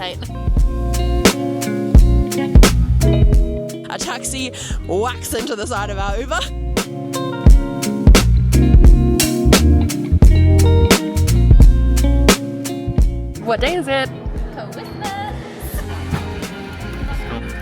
mate. A taxi whacks into the side of our Uber. What day is it?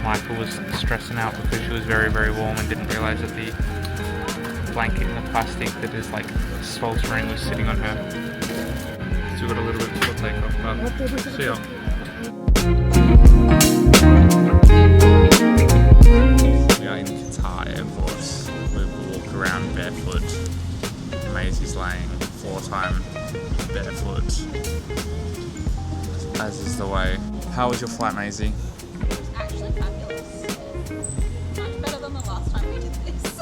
Michael was stressing out because she was very, very warm and didn't realise that the blanket in the plastic that is like sweltering was sitting on her. Still got a little bit before takeoff, but see ya. We are in Qatar airport. We walk around barefoot. Maisie's laying floor time barefoot, as is the way. How was your flight, Maisie? Actually fabulous. Much better than the last time we did this.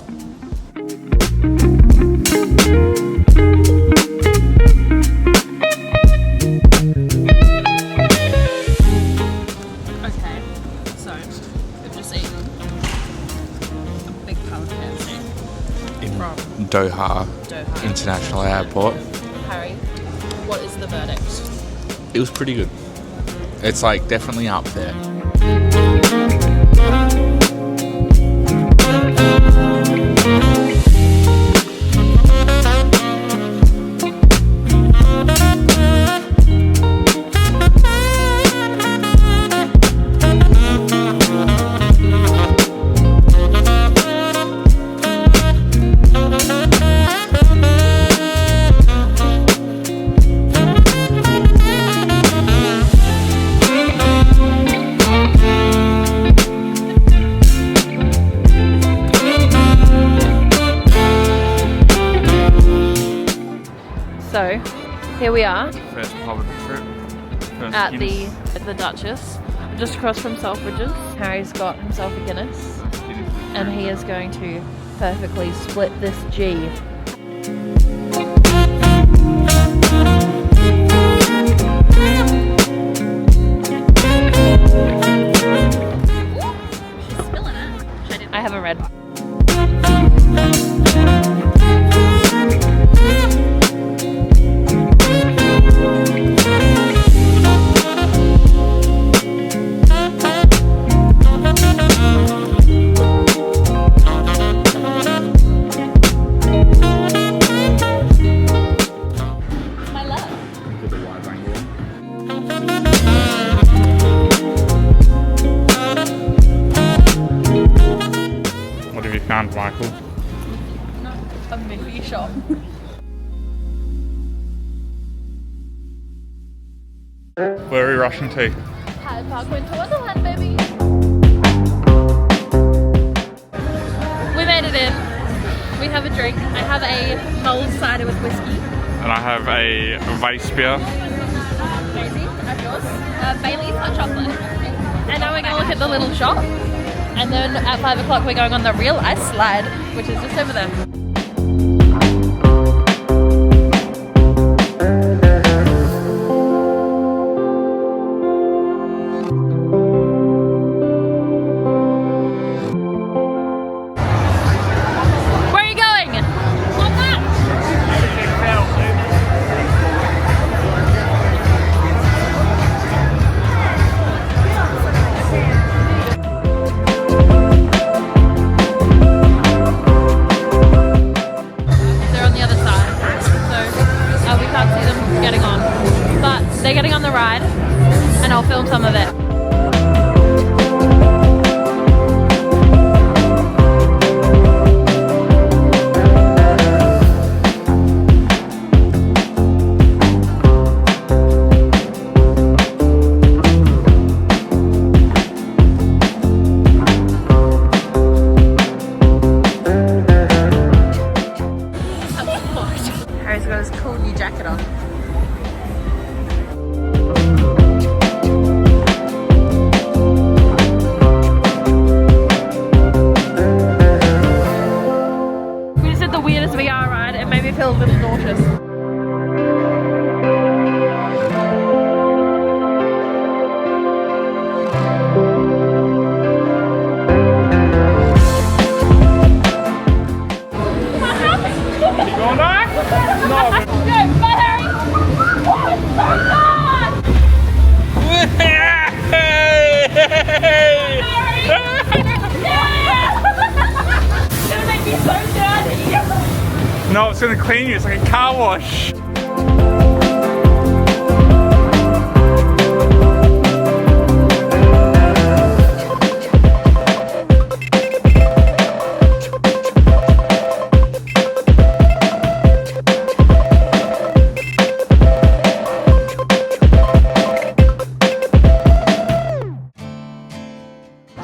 Okay, so we've just eaten a big pound of KFC from Doha Doha International Airport. Harry, what is the verdict? It was pretty good. It's like definitely up there. So, here we are First pub of the trip. First at Guinness. the Duchess, just across from Selfridges. Harry's got himself a Guinness, and he is going to perfectly split this G. She's spilling it. I haven't read. My love. With a wide angle. What have you found, Michael? A Miffy shop. Where are we rushing to? Hyde Park went to Wonderland, baby. We made it in. We have a drink. I have a mulled cider with whiskey. And I have a vase beer. Daisy, have yours. Bailey's hot chocolate. And now we're going to look at the little shop. And then at 5 o'clock we're going on the real ice slide, which is just over there. Where are you going? On that! They're on the other side, so we can't see them getting on. But they're getting on the ride, and I'll film some of it. Harry's got his cool new jacket on. We just did the weirdest VR ride. It made me feel a little nauseous. Going back? No. Go, bye Harry! Oh my god! No, it's gonna clean you. It's like a car wash. It's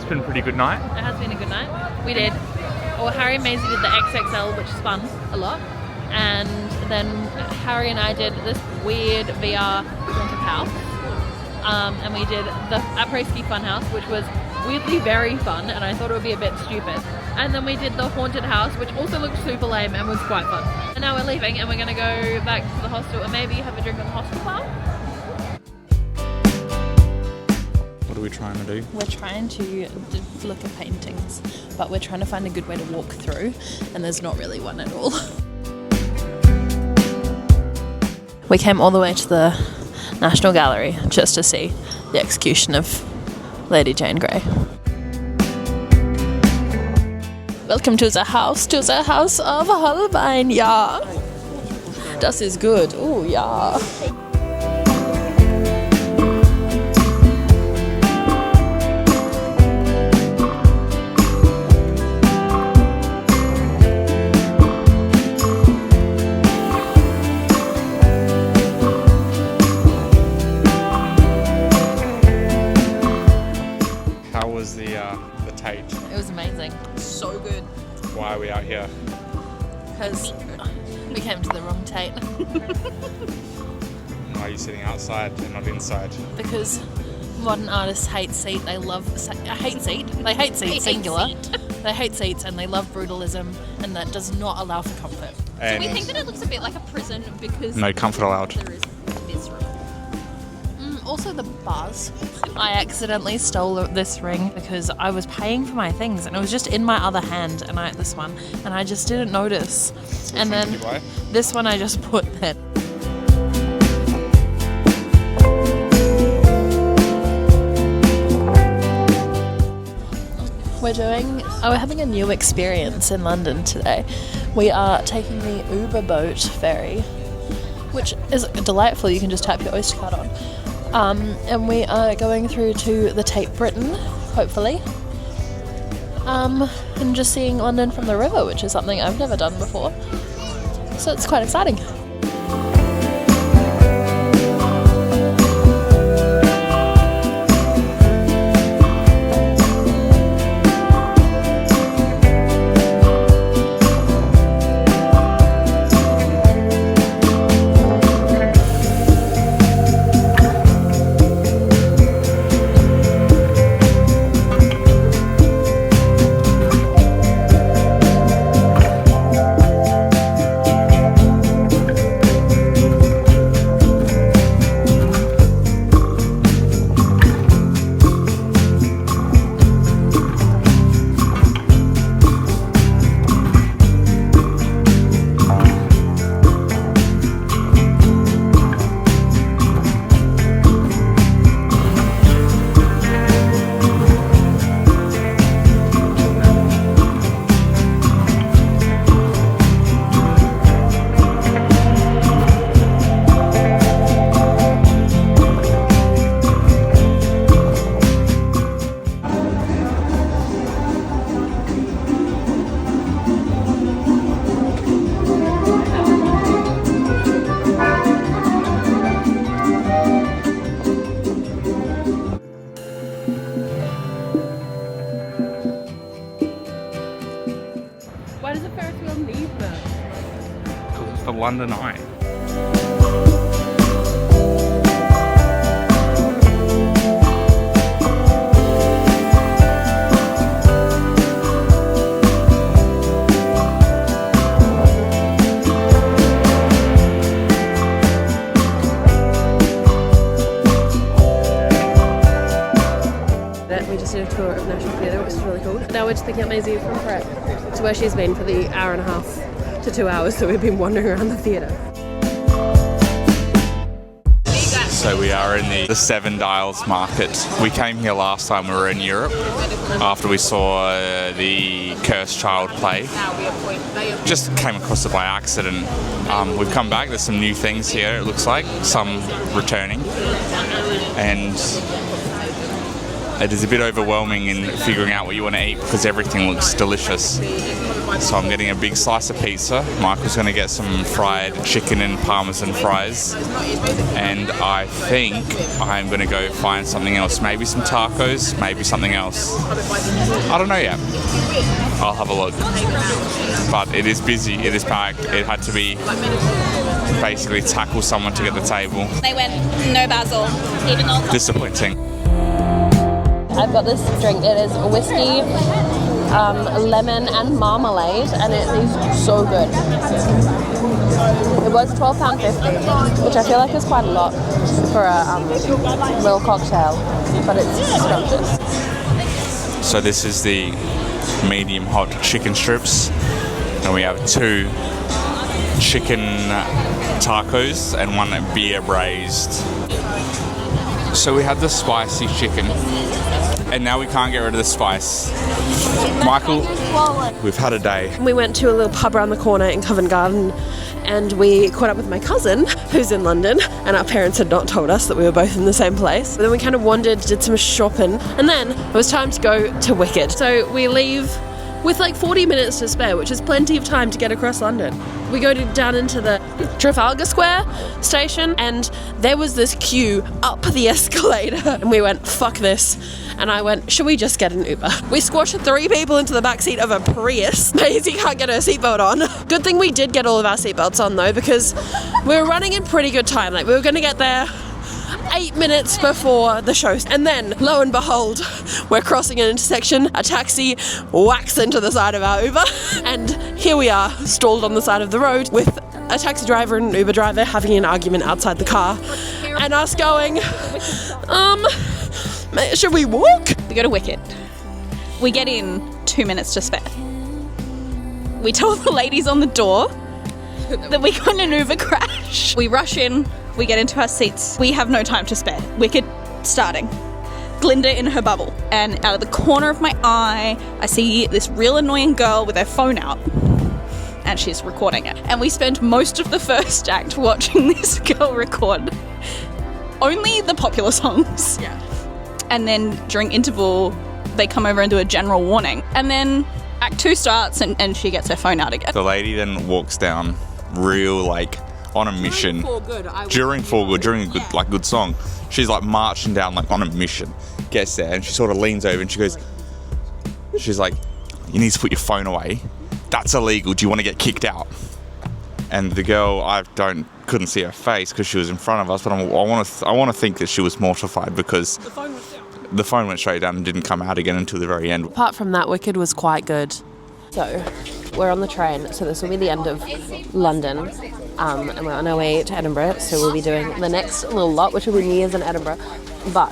been a pretty good night. It has been a good night. We did. Well, Harry and Maisie did the XXL, which is fun a lot. And then Harry and I did this weird VR haunted house. And we did the après-ski fun house, which was weirdly very fun, and I thought it would be a bit stupid. And then we did the haunted house, which also looked super lame and was quite fun. And now we're leaving and we're gonna go back to the hostel and maybe have a drink on the hostel bar. What are we trying to do? We're trying to look at paintings, but we're trying to find a good way to walk through, and there's not really one at all. We came all the way to the National Gallery just to see the execution of Lady Jane Grey. Welcome to the house of Holbein, ja. Das ist gut, oh ja. How was the Tate? It was amazing. So good. Why are we out here? Because we came to the wrong Tate. Why are you sitting outside and not inside? Because modern artists hate seat. They love hate seat. They hate seat, singular. They hate seats and they love brutalism, and that does not allow for comfort. And Do we think that it looks a bit like a prison because no comfort allowed. there is this room? Also the bars. I accidentally stole this ring because I was paying for my things and it was just in my other hand, and this one, and I just didn't notice. And then Did you buy? this one I just put there. We're having a new experience in London today. We are taking the Uber boat ferry, which is delightful. You can just tap your Oyster card on. And we are going through to the Tate Britain, hopefully. And just seeing London from the river, which is something I've never done before. So it's quite exciting. Why does the Ferris wheel need that? Because it's the London Eye. We just did a tour of National Theatre, which is really cool. Now we're just picking up Maisie from prep to where she's been for the hour and a half to 2 hours, so we've been wandering around the theatre. Big So we are in the Seven Dials Market. We came here last time we were in Europe after we saw the Cursed Child play. Just came across it by accident. We've come back, there's some new things here, it looks like, some returning. And it is a bit overwhelming in figuring out what you want to eat because everything looks delicious. So I'm getting a big slice of pizza. Michael's going to get some fried chicken and parmesan fries. And I think I'm going to go find something else. Maybe some tacos, maybe something else. I don't know yet. I'll have a look. But it is busy, it is packed. It had to be basically tackle someone to get the table. They went, no basil, even though... Disappointing. I've got this drink. It is whiskey, lemon and marmalade, and it is so good. It was £12.50, which I feel like is quite a lot for a little cocktail, but it's scrumptious. So this is the medium hot chicken strips, and we have 2 chicken tacos and 1 beer braised. So we had the spicy chicken, and now we can't get rid of the spice. Michael, we've had a day. We went to a little pub around the corner in Covent Garden, and we caught up with my cousin who's in London, and our parents had not told us that we were both in the same place. But then we kind of wandered, did some shopping, and then it was time to go to Wicked. So we leave with like 40 minutes to spare, which is plenty of time to get across London. We go down into the Trafalgar Square station, and there was this queue up the escalator, and we went, fuck this. And I went, should we just get an Uber? We squashed 3 people into the backseat of a Prius. Maisie can't get her seatbelt on. Good thing we did get all of our seatbelts on though, because we were running in pretty good time. Like, we were gonna get there 8 minutes before the show. And then, lo and behold, we're crossing an intersection, a taxi whacks into the side of our Uber, and here we are, stalled on the side of the road with a taxi driver and an Uber driver having an argument outside the car, and us going, should we walk? We go to Wicked. We get in 2 minutes to spare. We tell the ladies on the door that we got in an Uber crash. We rush in, we get into our seats. We have no time to spare. Wicked starting. Glinda in her bubble. And out of the corner of my eye, I see this real annoying girl with her phone out. And she's recording it. And we spent most of the first act watching this girl record only the popular songs. Yeah. And then during interval, they come over and do a general warning. And then Act 2 starts and she gets her phone out again. The lady then walks down real, like, on a mission. During a good song. She's like marching down like on a mission. Gets there and she sort of leans over and she's like, you need to put your phone away. That's illegal. Do you want to get kicked out? And the girl, couldn't see her face because she was in front of us, but I want to think that she was mortified because the phone went straight down and didn't come out again until the very end. Apart from that, Wicked was quite good. So, we're on the train, so this will be the end of London, and we're on our way to Edinburgh, so we'll be doing the next little lot, which will be New Year's in Edinburgh. But,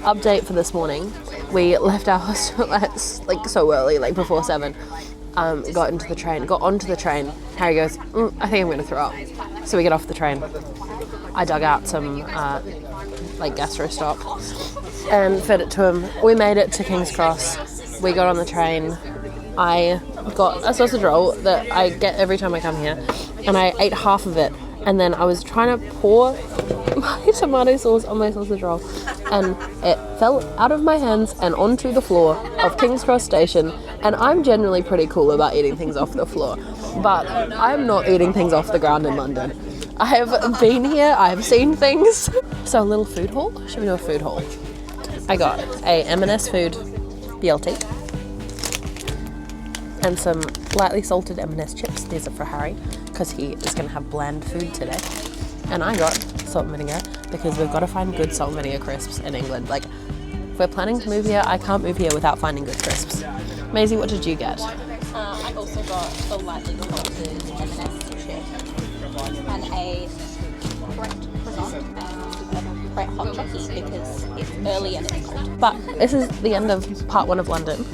update for this morning, we left our hostel like so early, like before 7, got onto the train, Harry goes, I think I'm going to throw up. So we get off the train. I dug out some like gastro stop and fed it to him. We made it to King's Cross. We got on the train. I got a sausage roll that I get every time I come here, and I ate half of it, and then I was trying to pour my tomato sauce on my sausage roll, and it fell out of my hands and onto the floor of King's Cross Station. And I'm generally pretty cool about eating things off the floor, but I'm not eating things off the ground in London. I have been here, I have seen things. So a little food haul? Should we do a food haul? I got a M&S Food BLT and some lightly salted M&S chips. These are for Harry because he is going to have bland food today. And I got salt and vinegar because we've got to find good salt and vinegar crisps in England. Like, if we're planning to move here, I can't move here without finding good crisps. Maisie, what did you get? I also got a lightly salted M&S chip and a Brett croissant and Brett hot chocolate because it's early and it's cold. But this is the end of part 1 of London.